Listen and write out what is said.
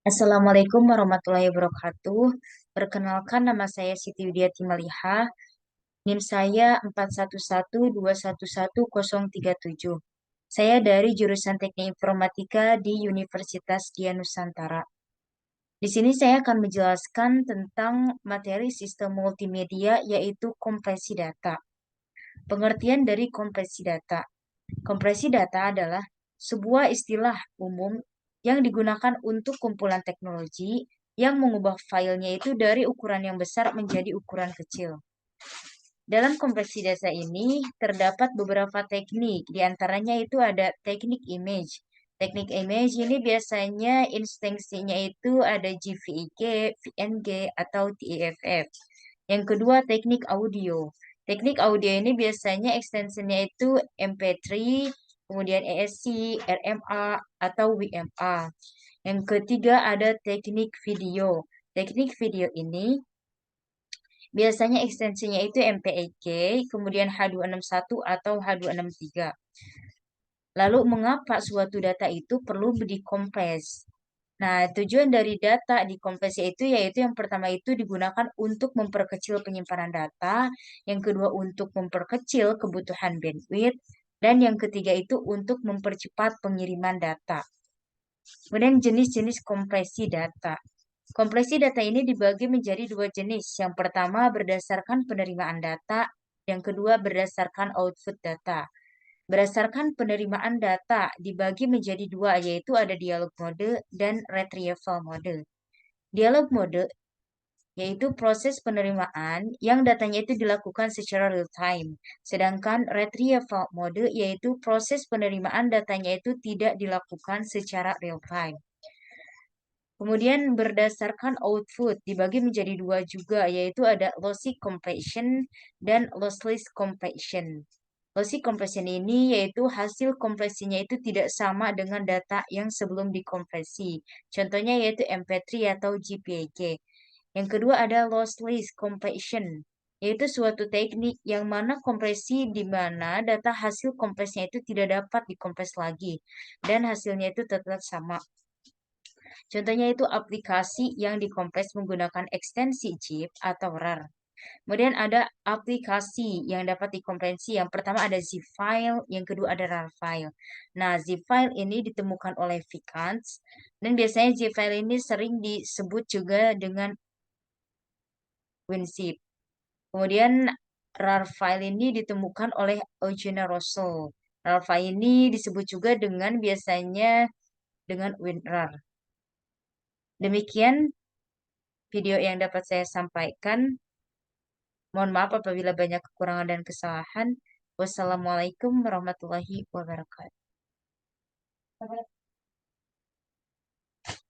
Assalamualaikum warahmatullahi wabarakatuh. Perkenalkan, nama saya Siti Widya Timaliha. NIM saya 41121137. Saya dari jurusan Teknik Informatika di Universitas Dian Nusantara. Di sini saya akan menjelaskan tentang materi sistem multimedia, yaitu kompresi data. Pengertian dari kompresi data. Kompresi data adalah sebuah istilah umum yang digunakan untuk kumpulan teknologi yang mengubah filenya itu dari ukuran yang besar menjadi ukuran kecil. Dalam kompresi data ini terdapat beberapa teknik, di antaranya itu ada teknik image. Teknik image ini biasanya instansinya itu ada JPEG, PNG, atau TIFF. Yang kedua, teknik audio. Teknik audio ini biasanya ekstensinya itu MP3, kemudian ESC, RMA, atau WMA. Yang ketiga ada teknik video. Teknik video ini biasanya ekstensinya itu MPEG, kemudian H261 atau H263. Lalu mengapa suatu data itu perlu dikompres? Nah, tujuan dari data dikompresi itu yaitu yang pertama itu digunakan untuk memperkecil penyimpanan data, yang kedua untuk memperkecil kebutuhan bandwidth, dan yang ketiga itu untuk mempercepat pengiriman data. Kemudian jenis-jenis kompresi data. Kompresi data ini dibagi menjadi dua jenis. Yang pertama berdasarkan penerimaan data, yang kedua berdasarkan output data. Berdasarkan penerimaan data dibagi menjadi dua, yaitu ada dialog mode dan retrieval mode. Dialog mode yaitu proses penerimaan yang datanya itu dilakukan secara real time. Sedangkan retrieval mode yaitu proses penerimaan datanya itu tidak dilakukan secara real time. Kemudian berdasarkan output dibagi menjadi dua juga, yaitu ada lossy compression dan lossless compression. Lossy compression ini yaitu hasil kompresinya itu tidak sama dengan data yang sebelum dikompresi. Contohnya yaitu MP3 atau JPEG. Yang kedua ada lossless compression, yaitu suatu teknik yang mana kompresi di mana data hasil kompresnya itu tidak dapat dikompres lagi dan hasilnya itu tetap sama. Contohnya itu aplikasi yang dikompres menggunakan ekstensi zip atau RAR. Kemudian ada aplikasi yang dapat dikompresi. Yang pertama ada zip file, yang kedua ada RAR file. Nah, zip file ini ditemukan oleh Vcans, dan biasanya zip file ini sering disebut juga dengan WinZip. Kemudian RAR file ini ditemukan oleh Eugene Russell. RAR file ini disebut juga dengan biasanya dengan WinRAR. Demikian video yang dapat saya sampaikan. Mohon maaf apabila banyak kekurangan dan kesalahan. Wassalamualaikum warahmatullahi wabarakatuh.